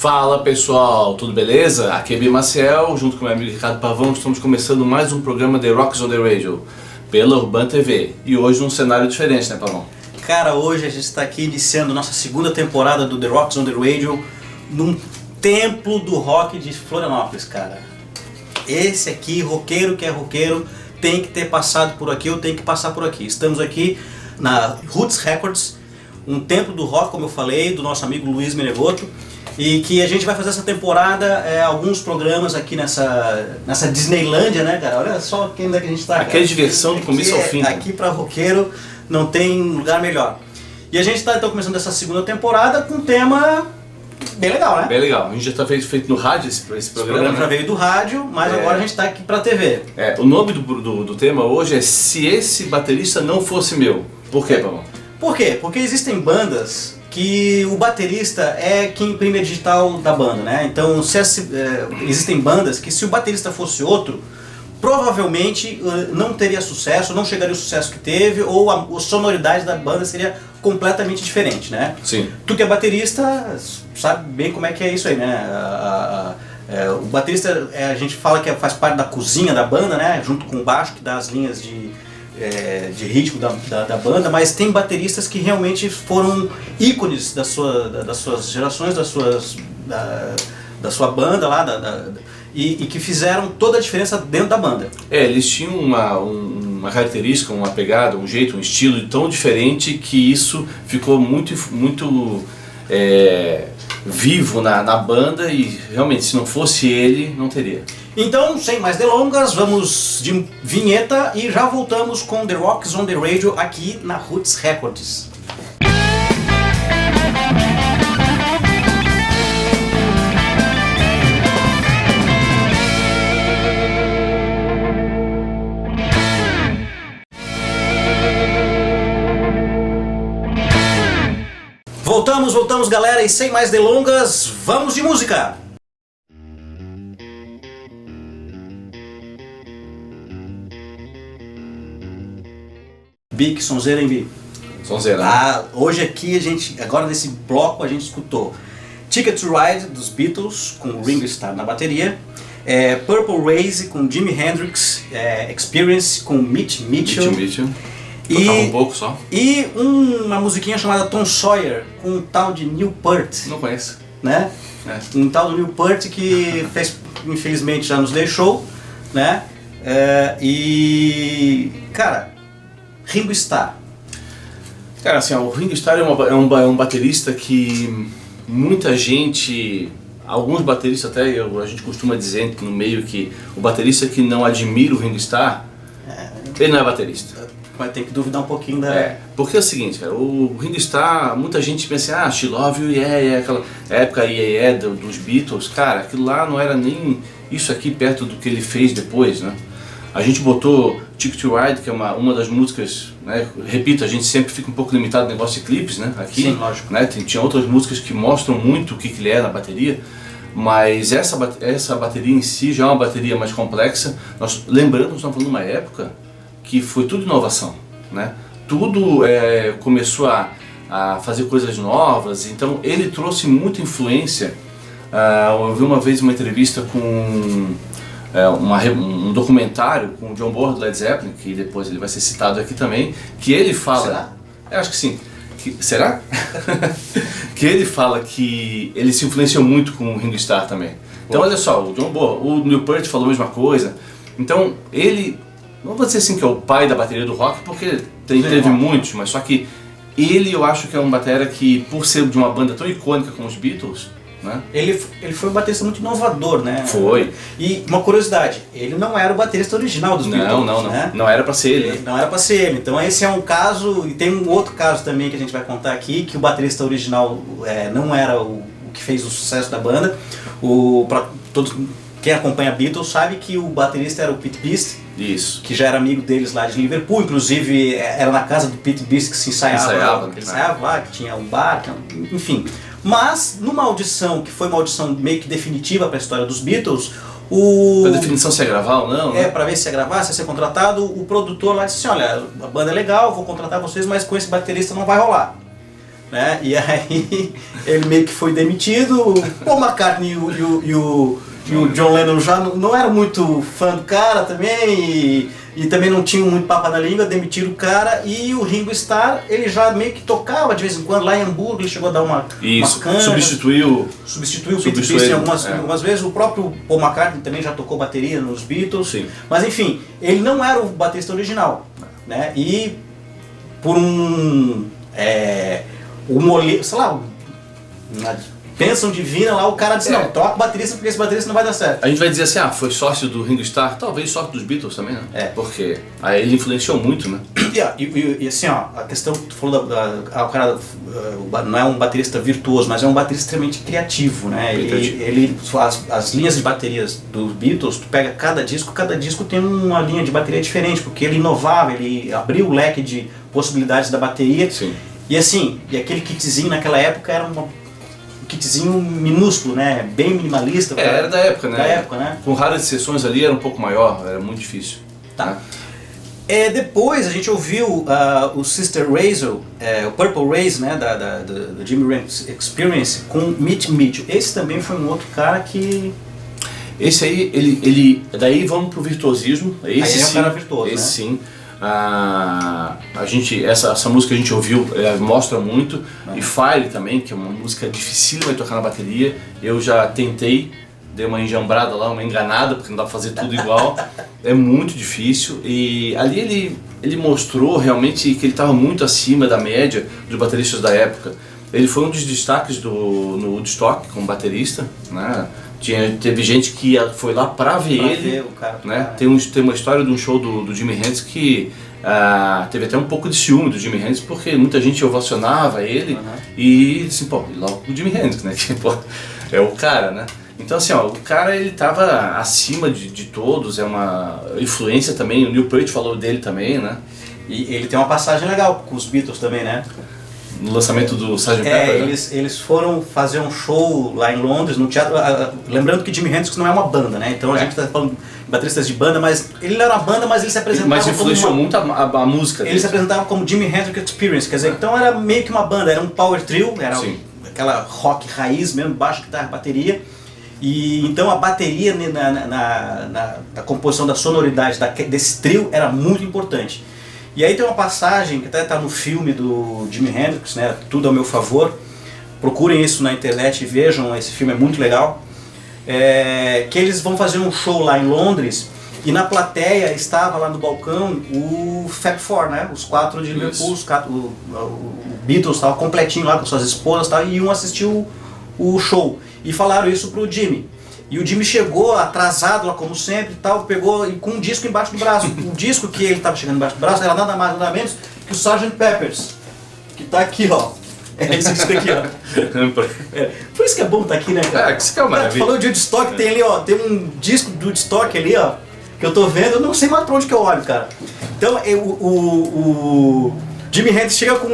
Fala pessoal, tudo beleza? Aqui é Bi Maciel, junto com meu amigo Ricardo Pavão, estamos começando mais um programa The Rocks on the Radio, pela Urban TV. E hoje num cenário diferente, né Pavão? Cara, hoje a gente está aqui iniciando nossa segunda temporada do The Rocks on the Radio num templo do rock de Florianópolis, cara. Esse aqui, roqueiro que é roqueiro, tem que ter passado por aqui ou tem que passar por aqui. Estamos aqui na Roots Records, um templo do rock, como eu falei, do nosso amigo Luiz Menegoto. E que a gente vai fazer essa temporada, alguns programas aqui nessa Disneylândia, né, cara? Olha só quem é que a gente tá. Aqui é diversão do começo ao fim. Aqui pra roqueiro não tem lugar melhor. E a gente tá então começando essa segunda temporada com um tema bem legal, né? Bem legal. A gente já tá feito no rádio esse programa. Esse programa já veio do rádio, mas agora a gente tá aqui pra TV. O nome do tema hoje é Se Esse Baterista Não Fosse Meu. Por quê, Pavão? Por quê? Porque existem bandas que o baterista é quem imprime a digital da banda, né? Então existem bandas que se o baterista fosse outro, provavelmente não teria sucesso, não chegaria ao sucesso que teve, ou a sonoridade da banda seria completamente diferente, né? Sim. Tu que é baterista sabe bem como é que é isso aí, né? O baterista, a gente fala que faz parte da cozinha da banda, né? Junto com o baixo, que dá as linhas de ritmo da banda, mas tem bateristas que realmente foram ícones das suas gerações, da sua banda lá, e que fizeram toda a diferença dentro da banda. Eles tinham uma característica, uma pegada, um jeito, um estilo tão diferente que isso ficou muito vivo na banda e realmente se não fosse ele, não teria. Então, sem mais delongas, vamos de vinheta e já voltamos com The Rocks on the Radio aqui na Roots Records. Voltamos galera, e sem mais delongas, vamos de música! Bi, que sonzeira, hein, Bi? Sonzeira. Hoje aqui agora nesse bloco a gente escutou Ticket to Ride dos Beatles com Ringo Starr na bateria, Purple Raze com Jimi Hendrix, Experience com Mitch Mitchell. Tocava um pouco só. E uma musiquinha chamada Tom Sawyer com um tal de Neil Peart. Não conheço. Né? Um tal do Neil Peart que infelizmente já nos deixou, né? Cara, Ringo Starr. Cara, assim, o Ringo Starr é um baterista que muita gente, alguns bateristas até, a gente costuma dizer no meio que o baterista que não admira o Ringo Starr, ele não é baterista. Vai ter que duvidar um pouquinho da... Porque é o seguinte, cara, o Ringo Starr, muita gente pensa assim, She Love You, aquela época dos Beatles, cara, aquilo lá não era nem isso aqui perto do que ele fez depois, né? A gente botou Ticket to Ride, que é uma das músicas, né? Repito, a gente sempre fica um pouco limitado no negócio de clipes, né? Aqui, sim, lógico. Né? Tinha outras músicas que mostram muito o que ele é na bateria, mas essa bateria em si já é uma bateria mais complexa. Lembrando, nós estamos falando de uma época que foi tudo inovação, né? Tudo começou a fazer coisas novas, então ele trouxe muita influência. Eu vi uma vez uma entrevista com um documentário com o John Bonham do Led Zeppelin, que depois ele vai ser citado aqui também, que ele fala... Será? Eu acho que sim. Será? Que ele fala que ele se influenciou muito com o Ringo Starr também. Então olha só, o John Bonham, o Neil Peart falou a mesma coisa. Então ele, não vou dizer assim que é o pai da bateria do rock, porque teve muitos, mas só que ele, eu acho que é um batera que, por ser de uma banda tão icônica como os Beatles, né? Ele foi um baterista muito inovador, né? Foi. E uma curiosidade, ele não era o baterista original dos Beatles. Não. Né? Não era pra ser ele. Né? Não era pra ser ele. Então esse é um caso, e tem um outro caso também que a gente vai contar aqui, que o baterista original não era o que fez o sucesso da banda. Quem acompanha Beatles sabe que o baterista era o Pete Best. Isso. Que já era amigo deles lá de Liverpool, inclusive era na casa do Pete Best que se ensaiava. Ele ensaiava lá, que tinha um bar, enfim. Mas, numa audição, que foi uma audição meio que definitiva para a história dos Beatles, Pra definição se ia gravar ou não, né? Pra ver se ia gravar, se ia ser contratado, o produtor lá disse assim, olha, a banda é legal, vou contratar vocês, mas com esse baterista não vai rolar. né? E aí ele meio que foi demitido. O Paul McCartney e o John Lennon já não eram muito fã do cara também, e também não tinham muito papo na língua, demitiram o cara. E o Ringo Starr, ele já meio que tocava de vez em quando lá em Hamburgo, ele chegou a dar uma canja, substituiu o Pete Best algumas vezes. O próprio Paul McCartney também já tocou bateria nos Beatles. Sim. Mas enfim, ele não era o baterista original, né? E por sei lá, bênção divina lá, o cara disse, não, troca o baterista porque esse baterista não vai dar certo. A gente vai dizer assim, foi sócio do Ringo Starr, talvez sócio dos Beatles também, né? Porque aí ele influenciou muito, né? E assim, ó, a questão que tu falou o cara não é um baterista virtuoso, mas é um baterista extremamente criativo, né? Ele as linhas de baterias dos Beatles, tu pega cada disco tem uma linha de bateria diferente, porque ele inovava, ele abriu o leque de possibilidades da bateria. Sim. E assim, aquele kitzinho naquela época era um kitzinho minúsculo, né? Bem minimalista. Era da época, né? Da época, né? Com raras exceções ali era um pouco maior, era muito difícil. Tá. Depois a gente ouviu o Sister Rachel, o Purple Race, né? Do Jimi Hendrix Experience com Mitch Mitchell. Esse também foi um outro cara que... Esse aí, ele daí vamos pro virtuosismo. Esse aí sim, é um cara virtuoso, esse né? sim. Essa música que a gente ouviu mostra muito. E Fire também, que é uma música dificílima de tocar na bateria. Eu já tentei, dei uma enjambrada lá, uma enganada, porque não dá pra fazer tudo igual. É muito difícil. E ali ele mostrou realmente que ele estava muito acima da média dos bateristas da época. Ele foi um dos destaques no Woodstock como baterista, né? Teve gente que foi lá pra ver ele, né? Tem uma história de um show do Jimi Hendrix que teve até um pouco de ciúme do Jimi Hendrix, porque muita gente ovacionava ele e disse, pô, logo o Jimi Hendrix, né? Que, pô, é o cara, né? Então assim, o cara ele tava acima de todos, é uma influência também, o Neil Peart falou dele também, né? E ele tem uma passagem legal com os Beatles também, né? No lançamento do Sgt. Pepper, eles foram fazer um show lá em Londres, no teatro. Lembrando que Jimi Hendrix não é uma banda, né? Então a gente está falando de bateristas de banda, mas ele não era uma banda, mas ele se apresentava mas influenciou muito a música dele. Ele se apresentava como Jimi Hendrix Experience, quer dizer, então era meio que uma banda, era um power trio, era aquela rock raiz mesmo, baixo, guitarra, bateria. E então a bateria na composição da sonoridade desse trio era muito importante. E aí tem uma passagem que até está no filme do Jimi Hendrix, né, Tudo ao Meu Favor. Procurem isso na internet e vejam, esse filme é muito legal. Que eles vão fazer um show lá em Londres e na plateia estava lá no balcão o Fab Four, né, os quatro de Liverpool, o Beatles estava completinho lá com suas esposas e iam assistir o show. E falaram isso pro Jimmy. E o Jimmy chegou atrasado lá como sempre e tal, pegou com um disco embaixo do braço. O disco que ele estava chegando embaixo do braço era nada mais nada menos que o Sgt. Pepper's, que tá aqui, ó. É esse disco aqui, ó. Por isso que é bom estar aqui, né, cara? Que isso que é uma maravilha. Falou de Woodstock, tem ali, ó, tem um disco do Woodstock ali, ó, que eu tô vendo, eu não sei mais pra onde que eu olho, cara. Então, o Jimi Hendrix chega com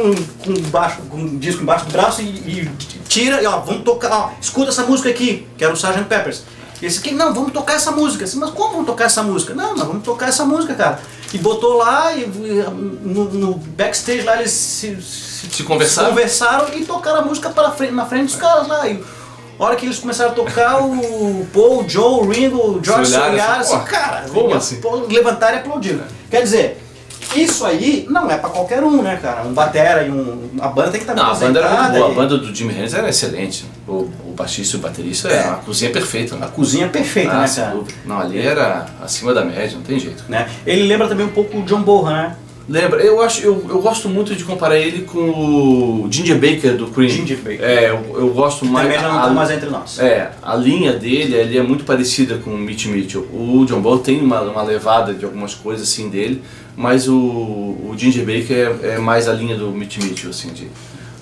um disco embaixo do braço e tira e ó, vamos tocar, ó, escuta essa música aqui, que era o Sgt. Pepper's. E esse aqui, não, vamos tocar essa música. Mas como vamos tocar essa música? Não, nós vamos tocar essa música, cara. E botou lá, e no backstage lá eles se conversaram e tocaram a música na frente dos caras lá. E a hora que eles começaram a tocar, o Paul, o Joe, o Ringo, o George se olharam assim, cara, como assim? Levantaram e aplaudiram. Quer dizer, isso aí não é pra qualquer um, né, cara? Um batera e a banda tem que estar bem a banda era muito boa, a banda do Jimi Hendrix era excelente. O baixista e o baterista era a cozinha perfeita, né? A cozinha perfeita, né, cara? Não, ali era acima da média, não tem jeito. Né? Ele lembra também um pouco o John Bonham, né? Lembra, eu gosto muito de comparar ele com o Ginger Baker do Cream. Ginger Baker. Eu gosto mais. Também já não tá mais entre nós. A linha dele ele é muito parecida com o Mitch Mitchell. O John Bonham tem uma levada de algumas coisas assim dele, mas o Ginger Baker é mais a linha do Mitch Mitchell, assim,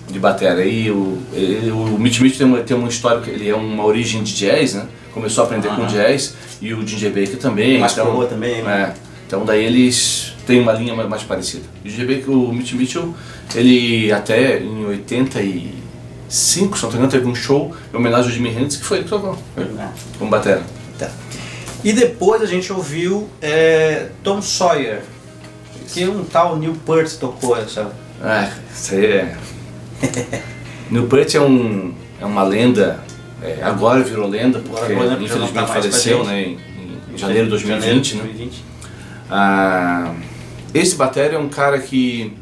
de batera. E o Mitch Mitchell tem uma história, ele é uma origem de jazz, né? Começou a aprender com jazz, e o Ginger Baker também. Mais então, também, né? Então daí eles têm uma linha mais parecida. O Ginger Baker, o Mitch Mitchell, ele até em 85, se não me engano, teve um show em homenagem ao Jimi Hendrix, que foi ele que tocou, como batera. Tá. E depois a gente ouviu Tom Sawyer, que um tal Neil Peart tocou essa. Isso aí é Neil Peart é uma lenda, agora virou lenda, porque infelizmente faleceu, né, em janeiro de 2020. Esse batera é um cara que,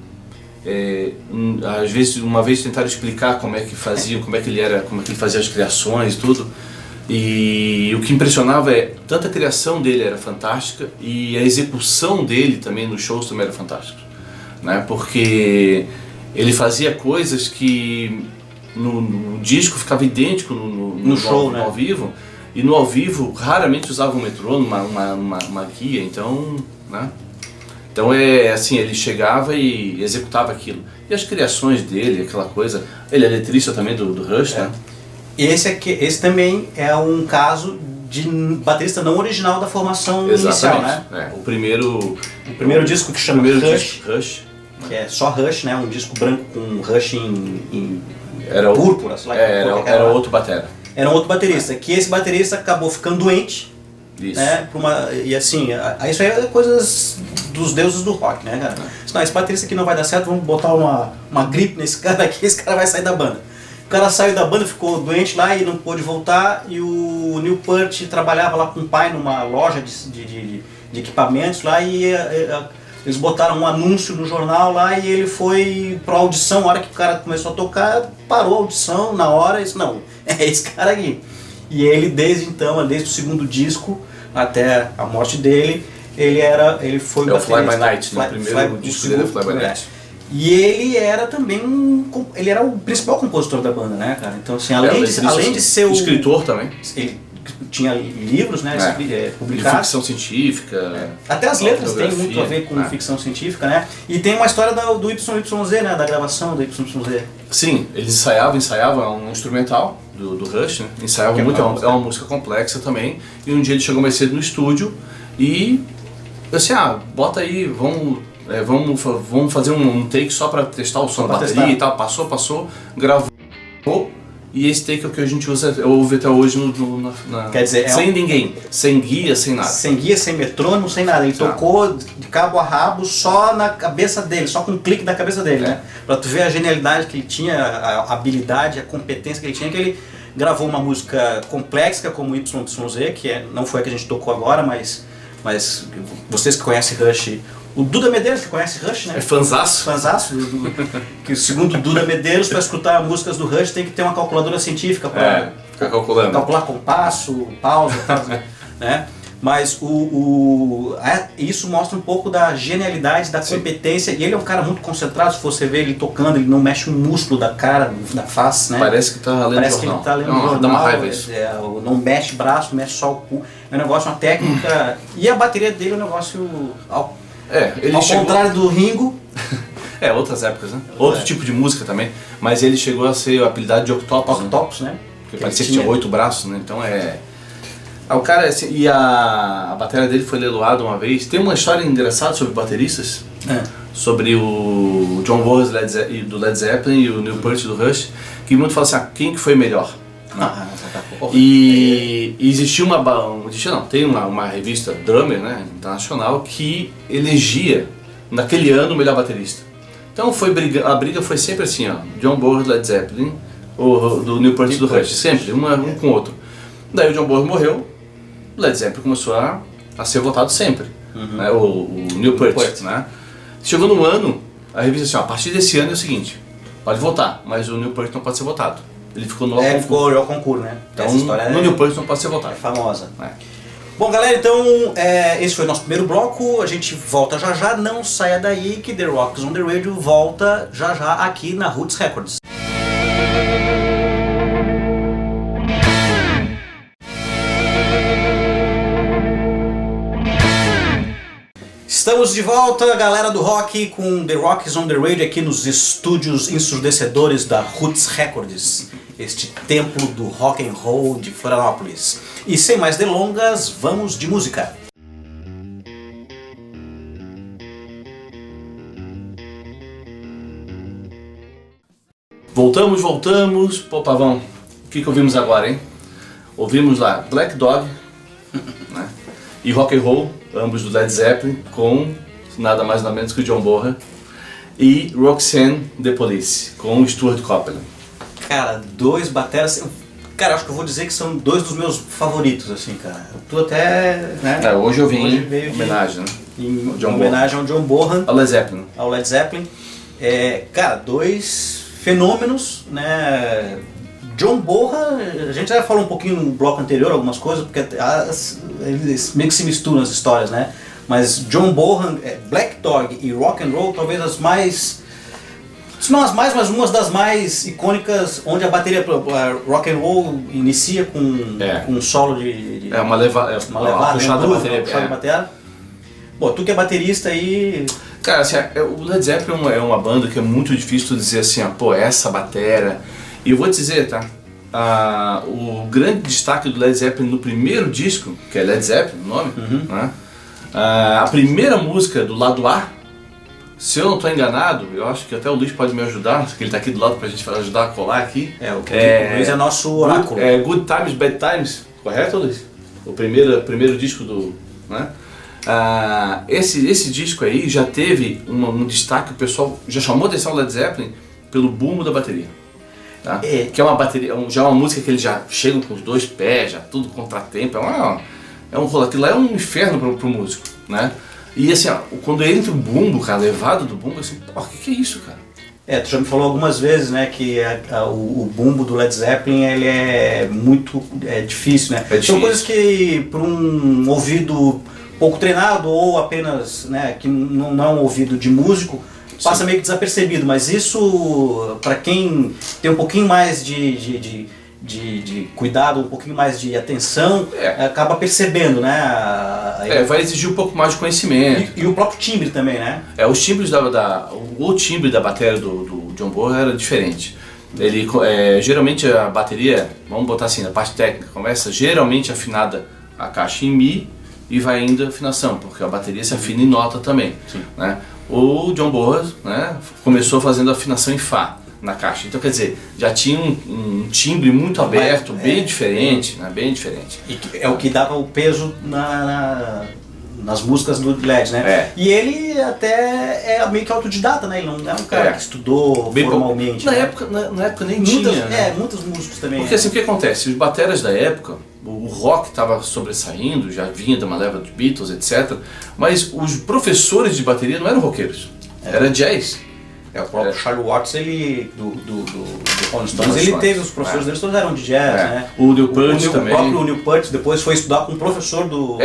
às vezes, uma vez tentaram explicar como é que fazia, como é que ele fazia as criações e tudo. E o que impressionava é, tanto a criação dele era fantástica e a execução dele também nos shows também era fantástica, né? Porque ele fazia coisas que no disco ficava idêntico no show, né? Ao vivo, e no ao vivo raramente usava um metrônomo, uma guia, então, né? Então assim, ele chegava e executava aquilo. E as criações dele, aquela coisa, ele é letrista também do Rush, né? Esse também é um caso de baterista não original da formação inicial, né? O primeiro disco que chama Rush, que é só Rush, né? Um disco branco com Rush em era púrpura, sei lá. Era outro batera. Era um outro baterista, que esse baterista acabou ficando doente. Isso. Né? E assim, isso aí é coisas dos deuses do rock, né, cara? Não, esse baterista aqui não vai dar certo, vamos botar uma gripe nesse cara aqui, esse cara vai sair da banda. O cara saiu da banda, ficou doente lá e não pôde voltar, e o Neil Peart trabalhava lá com o pai numa loja de equipamentos lá, e eles botaram um anúncio no jornal lá, e ele foi pra audição. A hora que o cara começou a tocar, parou a audição na hora e disse, não, é esse cara aqui. E ele desde então, desde o segundo disco até a morte dele, ele foi o Fly By Night, no primeiro disco dele é Fly By Night. E ele era também ele era o principal compositor da banda, né, cara? Então assim, além de ser o escritor também. Ele tinha livros, né, publicados. De ficção científica. Até as letras têm muito a ver com ficção científica, né? E tem uma história do YYZ, né, da gravação do YYZ. Sim, eles ensaiavam um instrumental do Rush, né? Ensaiavam muito, é uma música complexa também. E um dia ele chegou mais cedo no estúdio e assim, bota aí, vamos fazer um take só pra testar o som da bateria e tal. Passou, gravou, e esse take é o que a gente ouve até hoje Quer dizer, sem ninguém, sem guia, sem nada. Sem guia, sem metrônomo, sem nada. Ele tocou de cabo a rabo só na cabeça dele, só com um clique da cabeça dele, né? Pra tu ver a genialidade que ele tinha, a habilidade, a competência que ele tinha, que ele gravou uma música complexa como YYZ, que não foi a que a gente tocou agora, mas vocês que conhecem Rush, o Duda Medeiros, que conhece Rush, né? É fanzaço. Que segundo o Duda Medeiros, para escutar músicas do Rush tem que ter uma calculadora científica para calcular compasso, pausa e tal, né? Mas isso mostra um pouco da genialidade, da competência. E ele é um cara muito concentrado. Se você ver ele tocando, ele não mexe um músculo da cara, da face, né? Parece que tá lendo jornal. Que ele tá lendo jornal. Dá uma raiva isso. Não mexe braço, mexe só o cu. É um negócio, uma técnica. E a bateria dele é um negócio ao contrário do Ringo. Outras épocas, né? Outro tipo de música também. Mas ele chegou a ser apelidado de Octopus, né? Porque parecia que tinha 8 braços, né? Então o cara, assim, e a bateria dele foi leiloada uma vez. Tem uma história engraçada sobre bateristas, sobre o John Bonham do Led Zeppelin e o Neil Peart do Rush, que muito fala assim, quem que foi melhor? E existia tem uma revista Drummer, né, internacional, que elegia naquele ano o melhor baterista. Então a briga foi sempre assim, John Bonham do Led Zeppelin, ou do Neil Peart do Rush, sempre, um com o outro. Daí o John Bonham morreu, o Led Zeppelin começou a ser votado sempre, né? O Neil Peart, né? Chegou no ano, a revista assim, a partir desse ano é o seguinte, pode votar, mas o Neil Peart não pode ser votado. Ele ficou no ao concurso, né? Então o Neil Peart não pode ser votado. É famosa. Bom, galera, então esse foi o nosso primeiro bloco. A gente volta já, não saia daí que The Rocks on the Radio volta já aqui na Roots Records. Estamos de volta, galera do rock, com The Rocks on the Radio aqui nos estúdios ensurdecedores da Roots Records, este templo do rock and roll de Florianópolis. E sem mais delongas, vamos de música. Voltamos. Pô, Pavão, o que ouvimos agora, hein? Ouvimos lá Black Dog, né? E Rock and Roll, ambos do Led Zeppelin, com nada mais nada menos que o John Bonham. e Roxanne The Police, com o Stuart Copeland. Cara, 2 bateras. Cara, acho que eu vou dizer que são 2 dos meus favoritos, assim, cara. Tu até, né? Hoje eu vim veio em homenagem, né? Em John homenagem ao John Bonham, Ao Led Zeppelin. ao Led Zeppelin. Cara, 2 fenômenos, né? John Bonham, a gente já falou um pouquinho no bloco anterior algumas coisas, porque eles meio que se misturam as histórias, né? Mas John Bonham, Black Dog e Rock and Roll, talvez as mais, se não as mais, mas uma das mais icônicas, onde a bateria Rock and Roll inicia com um solo de uma levada, puxada da bateria. puxada de bateria. Bom, tu que é baterista aí... Cara, assim, o Led Zeppelin é uma banda que é muito difícil dizer assim, pô, essa bateria. E eu vou te dizer, tá? O grande destaque do Led Zeppelin no primeiro disco, que é Led Zeppelin o nome, né? A primeira música do lado A, se eu não estou enganado, eu acho que até o Luiz pode me ajudar, porque ele está aqui do lado para a gente ajudar a colar aqui. O Luiz é nosso oráculo. Good Times, Bad Times, correto, Luiz? O primeiro disco do... Né? Esse disco aí já teve um destaque, o pessoal já chamou a atenção do Led Zeppelin pelo bumbo da bateria. Tá? Que é uma bateria, já é uma música que eles já chegam com os 2 pés, já tudo contratempo, aquilo lá é um inferno pro músico, né? E assim, quando ele entra o bumbo, cara, levado do bumbo, assim, pô, que é isso, cara? Tu já me falou algumas vezes, né, que o bumbo do Led Zeppelin, ele é muito difícil, né? São coisas que para um ouvido pouco treinado ou apenas, né, que não é um ouvido de músico, passa meio que desapercebido, mas isso, para quem tem um pouquinho mais de cuidado, um pouquinho mais de atenção, acaba percebendo, né? Vai exigir um pouco mais de conhecimento. E o próprio timbre também, né? Os timbres o timbre da bateria do John Bonham era diferente. Ele, geralmente a bateria, vamos botar assim, na parte técnica, começa geralmente afinada a caixa em Mi e vai indo a afinação, porque a bateria se afina em nota também. Né? O John Bonham, né, começou fazendo a afinação em Fá na caixa, então quer dizer, já tinha um timbre muito aberto, bem diferente, né, bem diferente. E é o que dava o peso nas músicas do Led, né? E ele até é meio que autodidata, né? Ele não é um cara que estudou bem formalmente. Na época nem tinha, né? Muitos músicos também. Porque assim, o que acontece? Os bateras da época, o rock estava sobressaindo, já vinha de uma leva de Beatles, etc. Mas os professores de bateria não eram roqueiros, era jazz. O próprio Charlie Watts, ele, do Rolling Stones, ele teve os professores deles, todos eram de jazz, né? O Neil Peart também. O próprio Neil Peart depois foi estudar com um professor do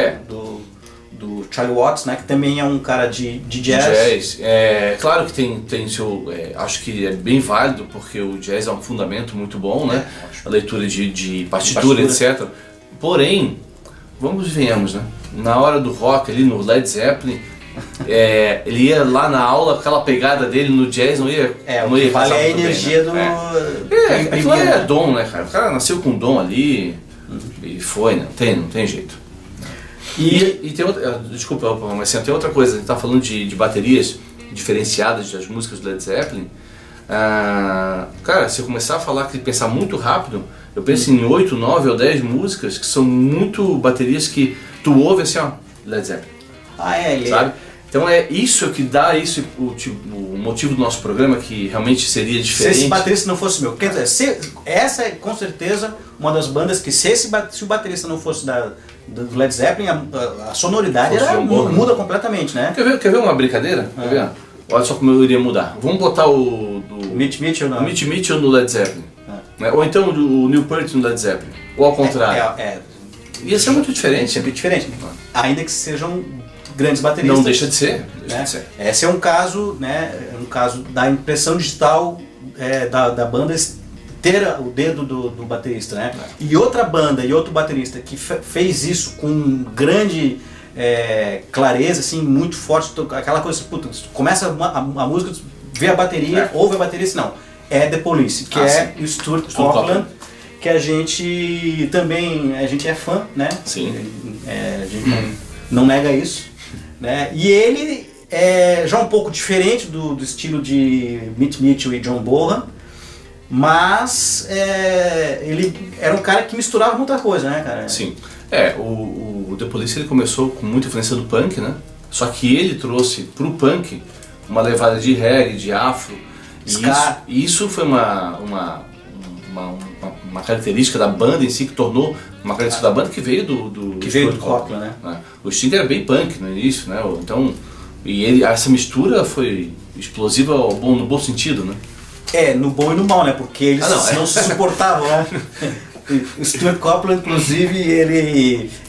Charlie Watts, né? Que também é um cara de jazz. Claro que tem seu... acho que é bem válido, porque o jazz é um fundamento muito bom, né? A leitura de partitura, etc. Porém, vamos e venhamos, né? Na hora do rock, ali no Led Zeppelin, ele ia lá na aula, aquela pegada dele no jazz, não ia o que vale a energia bem, né? Aquilo ali é dom, né, cara? O cara nasceu com dom ali e foi, né? Não tem jeito. E tem outra, desculpa, mas tem outra coisa, a gente tá falando de baterias diferenciadas das músicas do Led Zeppelin. Cara, se eu começar a falar, pensar muito rápido, eu penso em 8, 9 ou 10 músicas que são muito baterias que tu ouve assim, Led Zeppelin. Sabe? Então é isso que dá o motivo do nosso programa, que realmente seria diferente. Se esse baterista não fosse meu, quer dizer, essa é com certeza uma das bandas que se o baterista não fosse do Led Zeppelin, a sonoridade muda completamente, né? Quer ver uma brincadeira? Quer ver? Olha só como eu iria mudar. Vamos botar o Mitch Mitchell no Led Zeppelin. Ou então o Neil Peart no Led Zeppelin. Ou ao contrário. Ia ser muito diferente. Sempre diferente. Ainda que sejam grandes bateristas. Não deixa de ser. Esse é um caso, né? Um caso da impressão digital da banda ter o dedo do baterista, né? E outra banda e outro baterista que fez isso com grande clareza, assim, muito forte, aquela coisa, puta, começa a música, vê a bateria, ouve a bateria, assim, não, é The Police, que o Stuart Copeland, que a gente também, a gente é fã, né? Sim. A gente não nega isso, né? E ele é já um pouco diferente do estilo de Mitch Mitchell e John Bonham, mas ele era um cara que misturava muita coisa, né, cara? Sim. O The Police ele começou com muita influência do punk, né? Só que ele trouxe pro punk uma levada de reggae, de afro. E isso foi uma característica da banda em si, que tornou uma característica da banda que veio do Copland, né? O Sting era bem punk no início, né? Então, essa mistura foi explosiva no bom sentido, né? No bom e no mal, né? Porque eles não se suportavam, né? O Stuart Copeland, inclusive,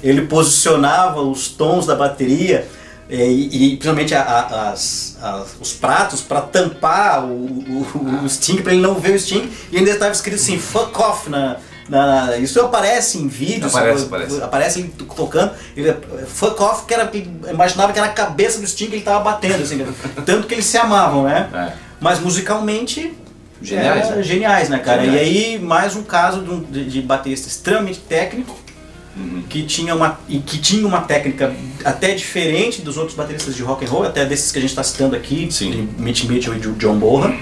ele posicionava os tons da bateria e principalmente os pratos para tampar o Sting, para ele não ver o Sting, e ainda estava escrito assim, fuck off isso aparece em vídeos, aparece ele tocando, fuck off, eu imaginava que era a cabeça do Sting que ele estava batendo, assim, tanto que eles se amavam, né? Mas musicalmente geniais, né, cara? Geniais. E aí mais um caso de baterista extremamente técnico, que tinha uma técnica até diferente dos outros bateristas de rock and roll, até desses que a gente está citando aqui, de Mitch Mitchell e de John Bonham,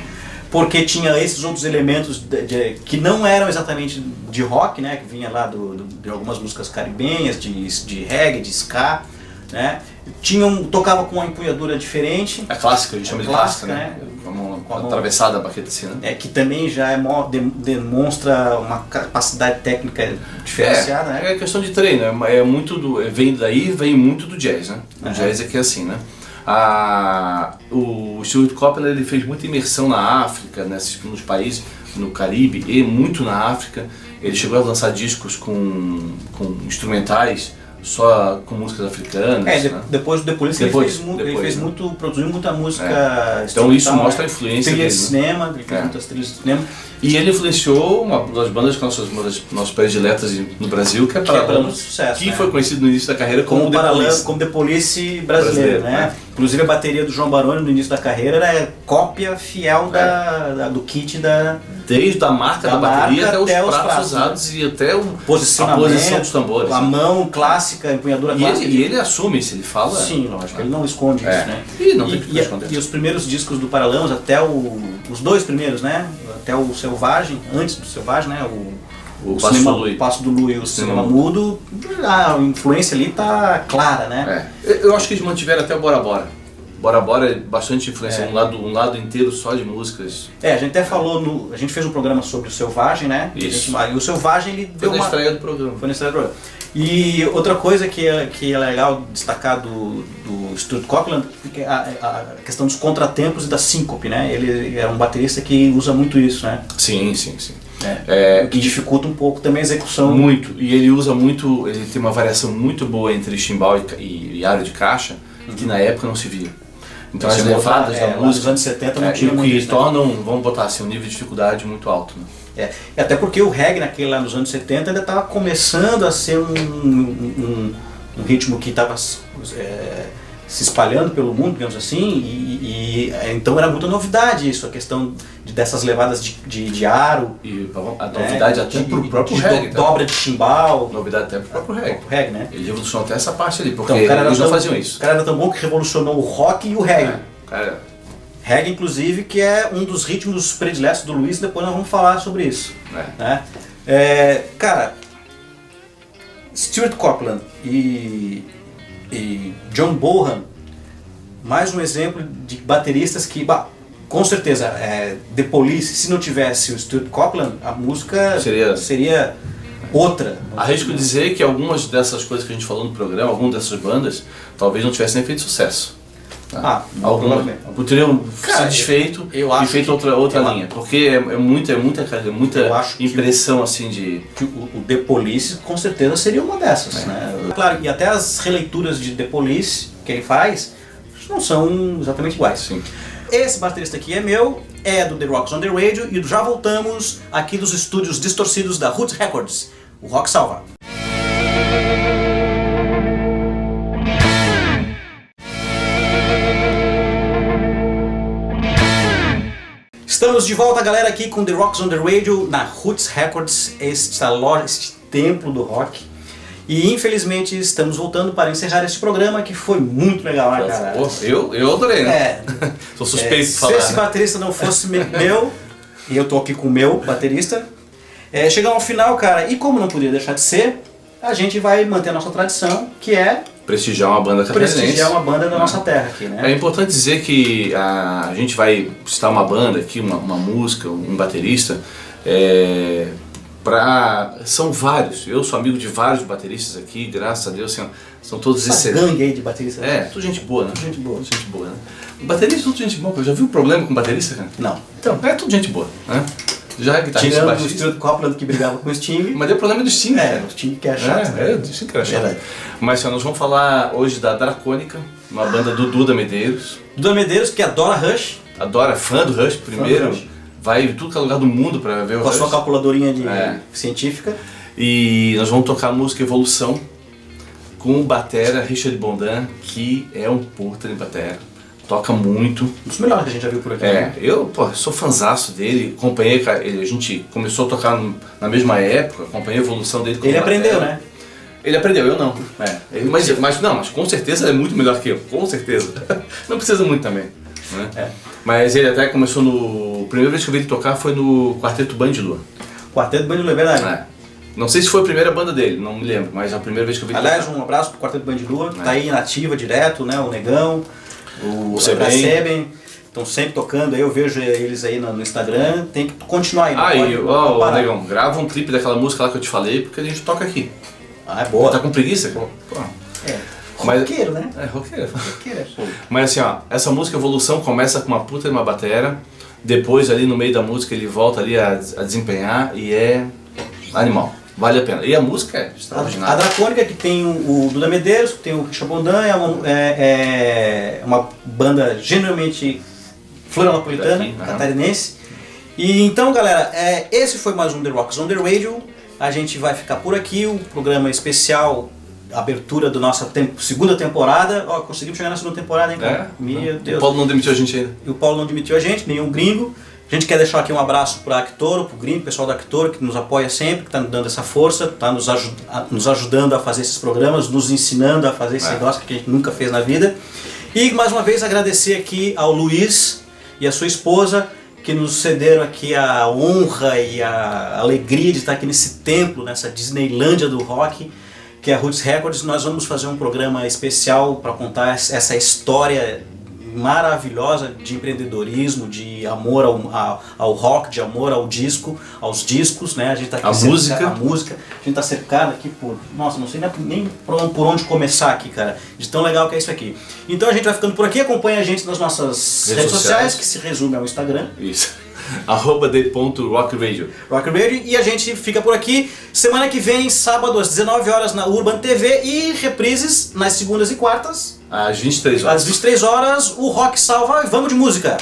porque tinha esses outros elementos que não eram exatamente de rock, né, que vinha lá de algumas músicas caribenhas, de reggae, de ska, né? Tocava com uma empunhadura diferente. A clássica, a gente chama de clássica, né? Com uma atravessada a baqueta assim, né? Que também já demonstra uma capacidade técnica diferenciada, né? É questão de treino, vem muito do jazz, né? O jazz é que é assim, né? O Stuart Copeland, ele fez muita imersão na África, nos países, no Caribe e muito na África. Ele chegou a lançar discos com instrumentais, só com músicas africanas. Né? Depois do The Police ele produziu muita música. Então isso mostra a influência dele. Trilha de cinema, ele fez muitas trilhas de cinema. E ele influenciou uma das bandas que uma das nossas prediletas no Brasil, que é Paralamas, sucesso, que foi conhecido no início da carreira como The Police brasileiro, né? Inclusive a bateria do João Baroni no início da carreira era cópia fiel do kit desde a marca da bateria até os pratos usados, né? E até a posição dos tambores. A mão clássica, a empunhadura clássica. E ele assume isso, ele fala. Sim, lógico, ele não esconde isso, né? E não tem que esconder. E os primeiros discos do Paralamas, até os dois primeiros, né? Até o Selvagem, antes do Selvagem, né? O Passo do Lu e o Cinema Mudo, a influência ali tá clara, né? Eu acho que eles mantiveram até o Bora Bora. Bora Bora é bastante influência, um lado inteiro só de músicas. A gente até falou, a gente fez um programa sobre o Selvagem, né? Isso. E o Selvagem, ele deu Foi na estreia do programa. E outra coisa que é legal destacar do Stuart Copeland é a questão dos contratempos e da síncope, né? Ele é um baterista que usa muito isso, né? Sim. O que dificulta um pouco também a execução. Muito, e ele usa muito, ele tem uma variação muito boa entre chimbal e aro de caixa, que na época não se via. Então as levadas da música nos anos 70 não tinha muito isso, tornam, vamos botar assim, um nível de dificuldade muito alto, né? E até porque o reggae lá nos anos 70 ainda estava começando a ser um ritmo que estava se espalhando pelo mundo, digamos assim, então era muita novidade isso, a questão dessas levadas de aro. E a novidade até pro próprio reggae. Dobra de chimbal. Novidade até pro próprio reggae. Né? Ele revolucionou até essa parte ali, porque eles não faziam isso. O cara era tão bom que revolucionou o rock e o reggae. Reggae, inclusive, que é um dos ritmos prediletos do Luiz, depois nós vamos falar sobre isso. Né? Cara, Stuart Copeland e John Bonham, mais um exemplo de bateristas que, com certeza, The Police, se não tivesse o Stuart Copeland, a música seria outra. Arrisco dizer que algumas dessas coisas que a gente falou no programa, algumas dessas bandas, talvez não tivessem nem feito sucesso. Algumas poderiam ser desfeito e feito outra linha, porque é muita impressão assim de... O The Police com certeza seria uma dessas, né? Claro, e até as releituras de The Police que ele faz não são exatamente iguais. Sim. Esse baterista aqui é meu, é do The Rocks on the Radio e já voltamos aqui dos estúdios distorcidos da Roots Records, o Rock Salva. Estamos de volta, galera, aqui com The Rocks on the Radio, na Roots Records, este templo do rock. E infelizmente estamos voltando para encerrar este programa, que foi muito legal, né, cara? Eu adorei, né? Sou suspeito de falar. Se esse baterista não fosse meu, e eu tô aqui com o meu baterista, chegamos ao final, cara, e como não podia deixar de ser, a gente vai manter a nossa tradição, que é prestigiar uma banda catarinense. Prestigiar uma banda da nossa terra aqui, né? É importante dizer que a gente vai citar uma banda aqui, uma música, um baterista, são vários, eu sou amigo de vários bateristas aqui, graças a Deus, assim, são todos excelentes. Gangue aí de bateristas. Tudo gente boa, né? Tudo gente boa. Tudo gente boa, né? Baterista é tudo gente boa, eu já vi um problema com baterista, cara? Não. Então, é tudo gente boa, né? Já guitarrista, Tirando o baixista. Stuart Copeland que brigava com o Sting. Mas deu problema do Sting, cara. O Sting que é chato. O Sting que era chato. Mas assim, nós vamos falar hoje da Dracônica, uma banda do Duda Medeiros. Duda Medeiros, que adora Rush. Adora, fã do Rush primeiro. Rush. Vai em tudo que é lugar do mundo pra ver o Com a Rush. sua calculadorinha científica. E nós vamos tocar a música Evolução com o batera Richard Bondan, que é um puta de batera. Toca muito. Um dos melhores que a gente já viu por aqui. Eu sou fanzaço dele, acompanhei ele, a gente começou a tocar na mesma época, acompanhei a evolução dele como Ele aprendeu, batera. né? Ele aprendeu, eu não. Mas com certeza ele é muito melhor que eu, com certeza. Não precisa muito também. Né? Mas ele até começou a primeira vez que eu vi ele tocar foi no Quarteto Banho de Lua. Quarteto Banho de Lua, é verdade. Não sei se foi a primeira banda dele, não me lembro, mas a primeira vez que eu vi ele tocar. Aliás, um abraço pro Quarteto Banho de Lua, que tá aí nativa direto, né? O Negão, o Seben. estão sempre tocando, aí eu vejo eles aí no Instagram, tem que continuar aí. Negão, grava um clipe daquela música lá que eu te falei, porque a gente toca aqui. É boa. Tá com preguiça? Pô. Roqueiro, né? Roqueiro. Roqueiro, pô. Mas assim, essa música Evolução começa com uma puta de uma batera, depois ali no meio da música ele volta ali a desempenhar e é animal. Vale a pena. E a música é extraordinária. A Dracônica, que tem o Duda Medeiros, que tem o Richard Bondan, é uma banda genuinamente florianopolitana, catarinense. E então, galera, esse foi mais um The Rocks on the Radio. A gente vai ficar por aqui, o programa especial, abertura da nossa segunda temporada. Conseguimos chegar na segunda temporada, hein, cara? Meu Deus. O Paulo não demitiu a gente ainda. E o Paulo não demitiu a gente, nenhum gringo. A gente quer deixar aqui um abraço para a Actoro, para o Gringo, pessoal da Actoro, que nos apoia sempre, que está nos dando essa força, está nos ajudando a fazer esses programas, nos ensinando a fazer esse negócio que a gente nunca fez na vida. E mais uma vez agradecer aqui ao Luiz e a sua esposa, que nos cederam aqui a honra e a alegria de estar aqui nesse templo, nessa Disneylândia do rock, que é a Roots Records. Nós vamos fazer um programa especial para contar essa história maravilhosa de empreendedorismo, de amor ao rock, de amor ao disco, aos discos, né? A gente tá aqui a música, a gente tá cercado aqui por, nossa, não sei nem por onde começar aqui, cara, de tão legal que é isso aqui. Então a gente vai ficando por aqui, acompanha a gente nas nossas redes sociais, que se resume ao Instagram. Isso. @the.rockradio. Rock Radio, e a gente fica por aqui. Semana que vem, sábado às 19 horas na Urban TV e reprises nas segundas e quartas às 23 horas. Às 23 horas, o Rock Salva e vamos de música!